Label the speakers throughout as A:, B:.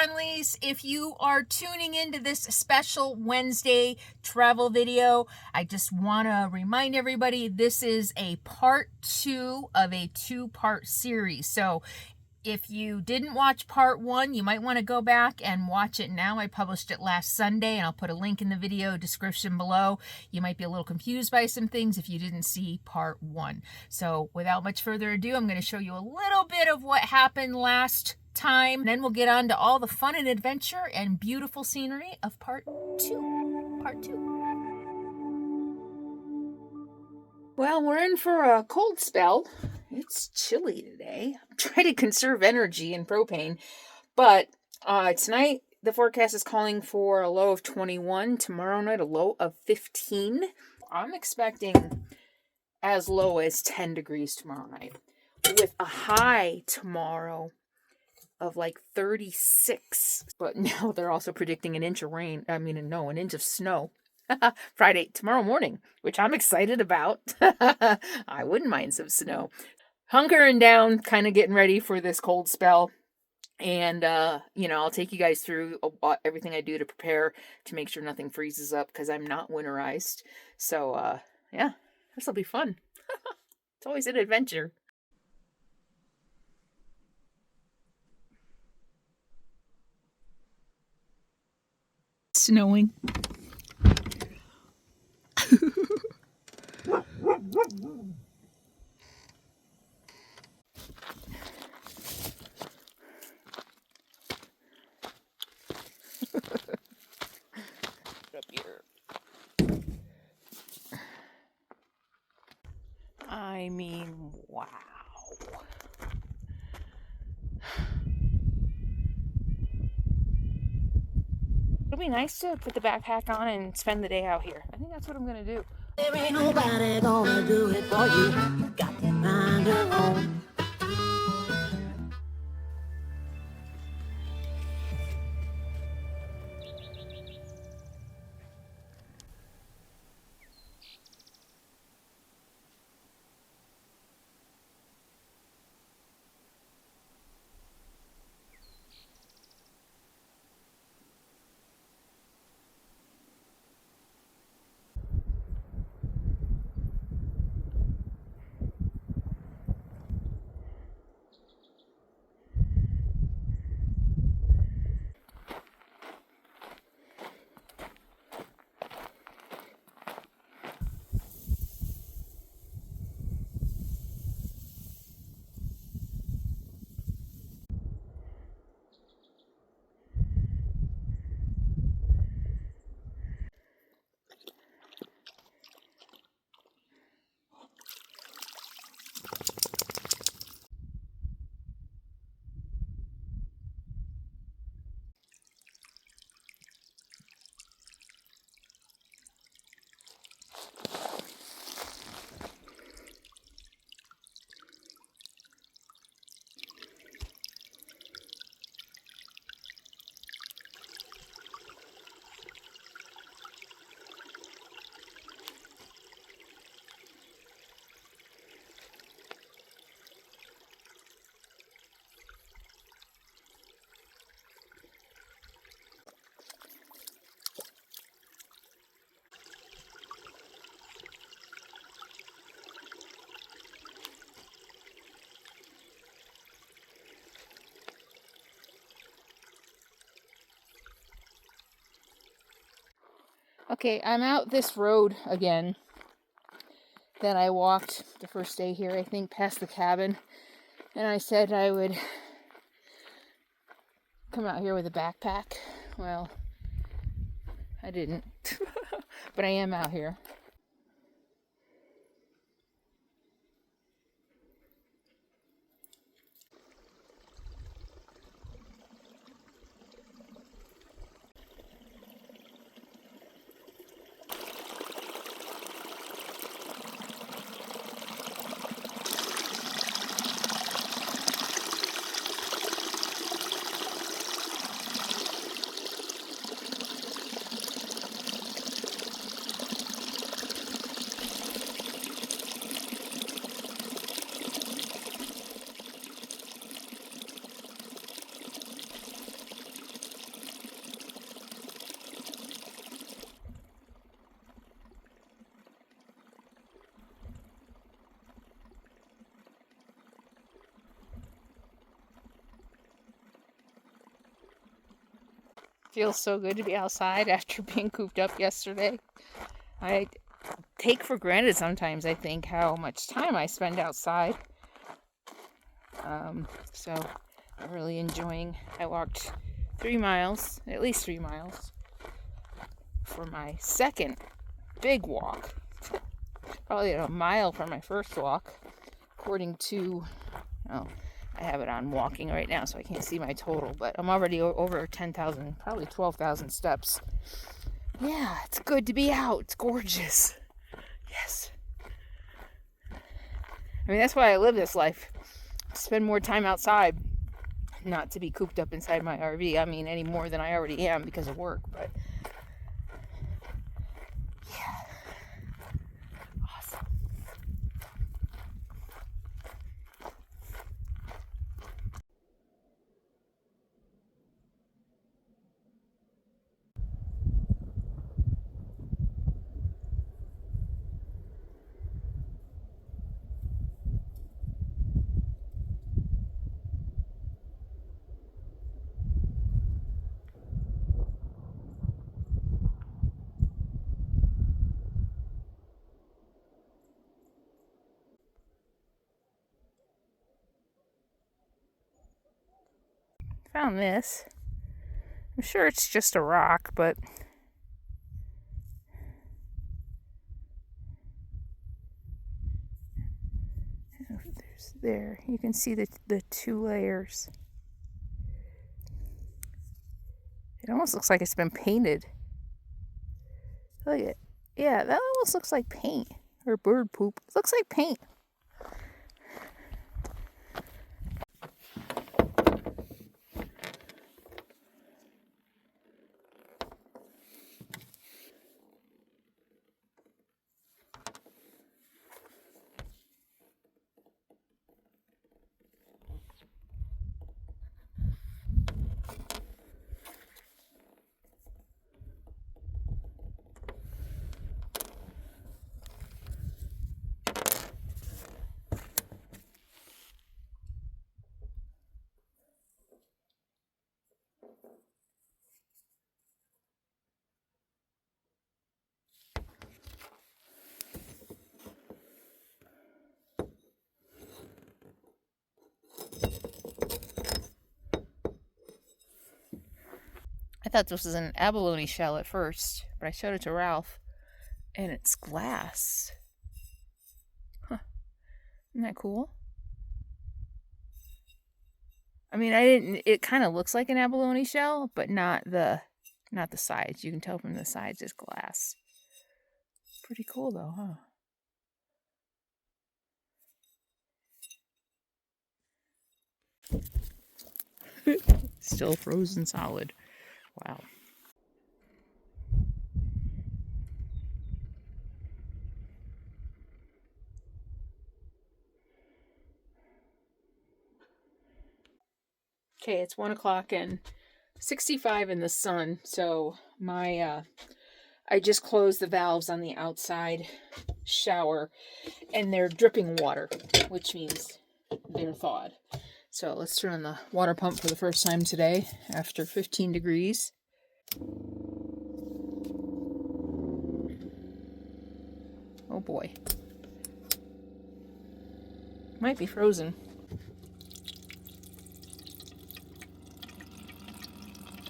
A: friendlies. If you are tuning into this special Wednesday travel video, I just want to remind everybody this is a part 2 of a 2-part series. So if you didn't watch part 1, you might want to go back and watch it now. I published it last Sunday, and I'll put a link in the video description below. You might be a little confused by some things if you didn't see part 1. So without much further ado, I'm going to show you a little bit of what happened last time. Then we'll get on to all the fun and adventure and beautiful scenery of part 2. Part 2. Well, we're in for a cold spell. It's chilly today. I'm trying to conserve energy and propane. But tonight, the forecast is calling for a low of 21. Tomorrow night, a low of 15. I'm expecting as low as 10 degrees tomorrow night, with a high tomorrow of like 36. But now they're also predicting an inch of rain. An inch of snow. Friday, tomorrow morning, which I'm excited about. I wouldn't mind some snow. Hunkering down, kind of getting ready for this cold spell. And, I'll take you guys through everything I do to prepare to make sure nothing freezes up because I'm not winterized. So, yeah, this will be fun. It's always an adventure. Snowing. Up here. I mean, wow. It'll be nice to put the backpack on and spend the day out here. I think that's what I'm gonna do.
B: There ain't nobody gonna do it for you. Got to find your own.
A: Okay, I'm out this road again that I walked the first day here, I think, past the cabin. And I said I would come out here with a backpack. Well, I didn't. But I am out here. Feels so good to be outside after being cooped up yesterday. I take for granted sometimes, I think, how much time I spend outside. So I'm really enjoying. I walked 3 miles, at least 3 miles, for my second big walk. Probably a mile for my first walk, according to, oh, I have it on walking right now, so I can't see my total, but I'm already over 10,000, probably 12,000 steps. Yeah, it's good to be out. It's gorgeous. Yes. I mean, that's why I live this life. Spend more time outside, not to be cooped up inside my RV. I mean, any more than I already am because of work, but yeah. Awesome. Found this. I'm sure it's just a rock, but there you can see the 2 layers. It almost looks like it's been painted. Look at it. Yeah, that almost looks like paint or bird poop. It looks like paint. I thought this was an abalone shell at first, but I showed it to Ralph, and it's glass. Huh. Isn't that cool? I mean, it kind of looks like an abalone shell, but not the sides. You can tell from the sides it's glass. Pretty cool though, huh? Still frozen solid. Wow. Okay, it's 1 o'clock and 65 in the sun, so my I just closed the valves on the outside shower and they're dripping water, which means they're thawed. So let's turn on the water pump for the first time today after 15 degrees. Oh boy. Might be frozen.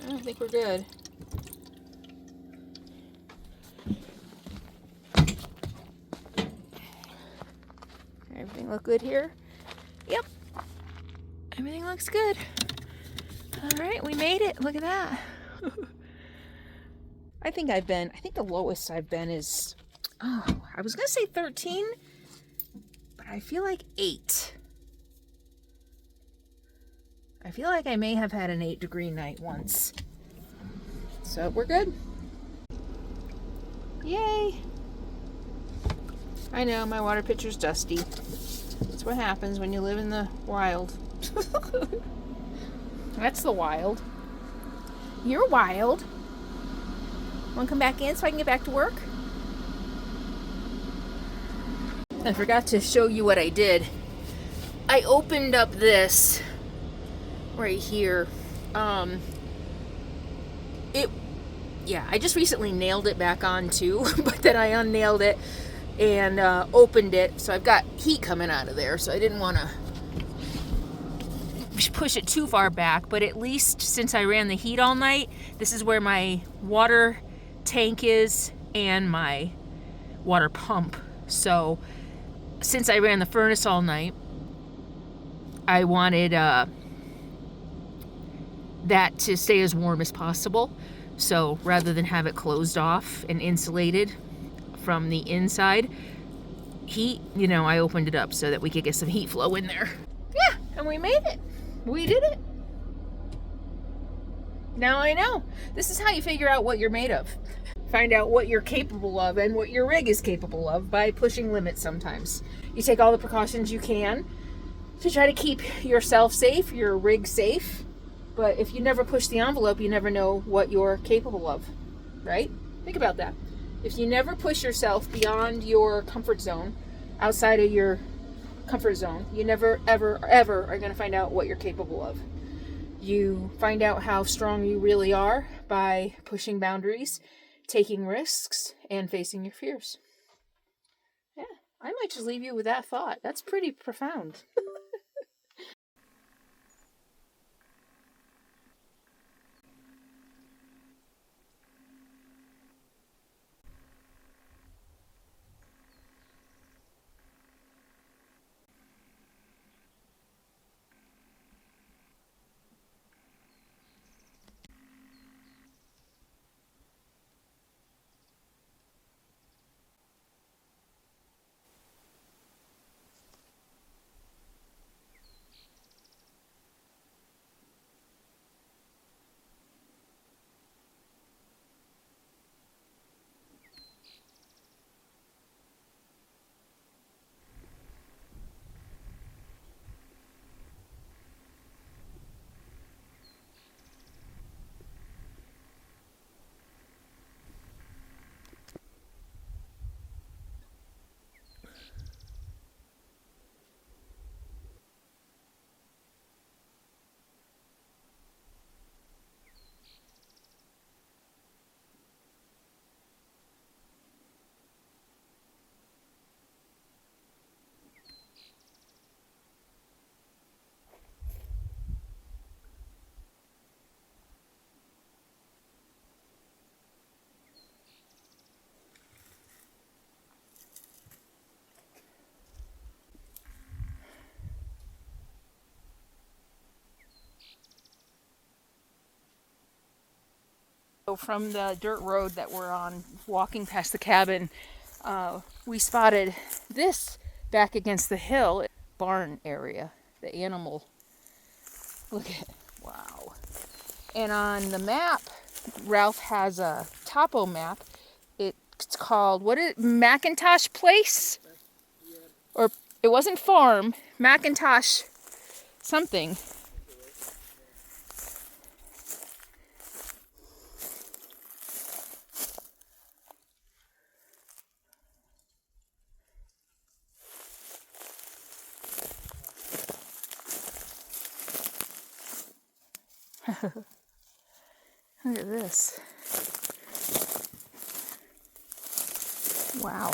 A: I think we're good. Everything look good here? Yep. Everything looks good. All right, we made it. Look at that. I think the lowest I've been is, I was going to say 13, but I feel like 8. I feel like I may have had an 8-degree night once. So we're good. Yay! I know, my water pitcher's dusty. That's what happens when you live in the wild. That's the wild. You're wild. Want to come back in so I can get back to work? I forgot to show you what I did. I opened up this right here. Yeah, I just recently nailed it back on too, but then I unnailed it and opened it, so I've got heat coming out of there, so I didn't want to push it too far back, but at least since I ran the heat all night, this is where my water tank is and my water pump. So since I ran the furnace all night, I wanted that to stay as warm as possible. So rather than have it closed off and insulated from the inside heat, you know, I opened it up so that we could get some heat flow in there. Yeah, and we made it. We did it. Now I know. This is how you figure out what you're made of. Find out what you're capable of and what your rig is capable of by pushing limits sometimes. You take all the precautions you can to try to keep yourself safe, your rig safe. But if you never push the envelope, you never know what you're capable of, right? Think about that. If you never push yourself beyond your comfort zone, outside of your comfort zone, you never, ever, ever are going to find out what you're capable of. You find out how strong you really are by pushing boundaries, taking risks, and facing your fears. Yeah, I might just leave you with that thought. That's pretty profound. So from the dirt road that we're on, walking past the cabin, we spotted this back against the hill barn area, the animal. Look at, wow. And on the map, Ralph has a topo map. It's called, what is it, Macintosh Place? Or it wasn't farm, Macintosh something. Look at this. Wow.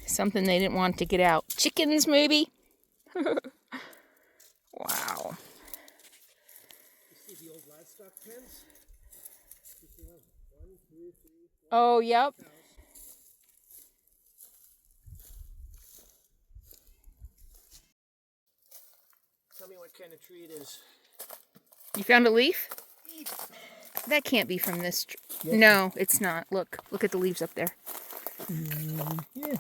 A: Something they didn't want to get out. Chickens, maybe? Wow.
C: You see the old livestock pens? You see them? 1, 2, 3, 4.
A: Oh, yep.
C: Tell me what kind of tree it is.
A: You found a leaf? That can't be from this tree.
C: Yes.
A: No, it's not. Look at the leaves up there.
C: Yeah.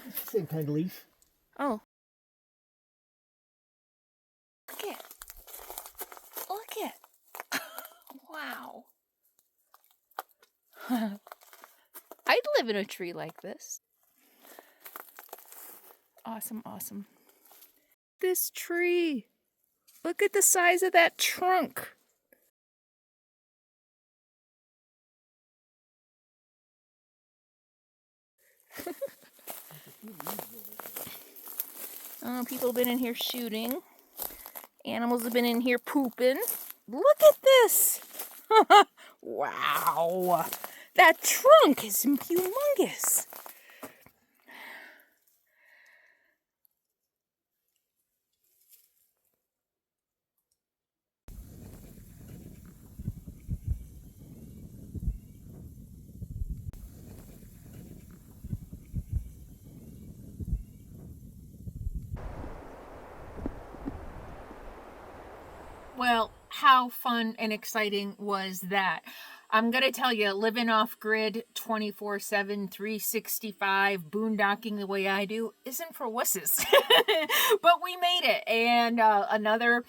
C: It's the same kind of leaf.
A: Oh. Look at. Look at. Wow. I'd live in a tree like this. Awesome, awesome. This tree. Look at the size of that trunk. Oh, people have been in here shooting. Animals have been in here pooping. Look at this. Wow. That trunk is humongous. Well, how fun and exciting was that? I'm going to tell you, living off grid 24/7, 365, boondocking the way I do isn't for wusses. But we made it. And another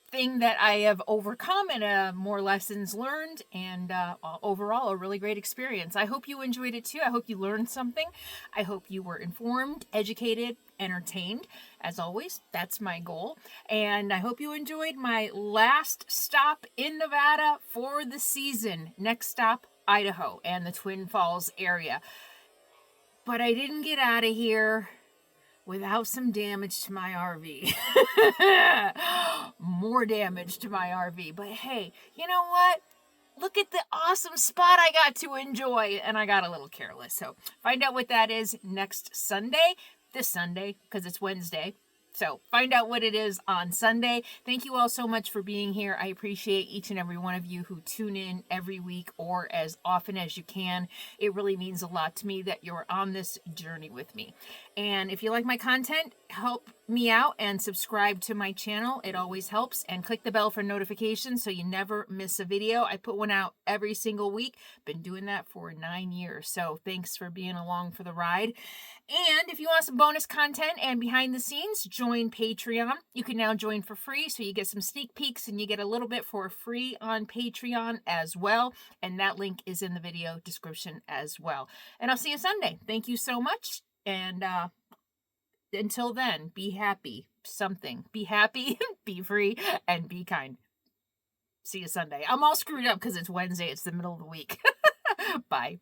A: thing that I have overcome and more lessons learned, and overall a really great experience. I hope you enjoyed it too. I hope you learned something. I hope you were informed, educated, entertained. As always, that's my goal. And I hope you enjoyed my last stop in Nevada for the season. Next stop, Idaho and the Twin Falls area. But I didn't get out of here without some damage to my RV. More damage to my RV. But hey, you know what? Look at the awesome spot I got to enjoy. And I got a little careless. So find out what that is next Sunday. This Sunday, because it's Wednesday. So find out what it is on Sunday. Thank you all so much for being here. I appreciate each and every one of you who tune in every week or as often as you can. It really means a lot to me that you're on this journey with me. And if you like my content, help me out and subscribe to my channel. It always helps. And click the bell for notifications so you never miss a video. I put one out every single week. Been doing that for 9 years. So thanks for being along for the ride. And if you want some bonus content and behind the scenes, join Patreon. You can now join for free, so you get some sneak peeks and you get a little bit for free on Patreon as well. And that link is in the video description as well. And I'll see you Sunday. Thank you so much. And until then, be happy. Be happy, be free, and be kind. See you Sunday. I'm all screwed up because it's Wednesday. It's the middle of the week. Bye.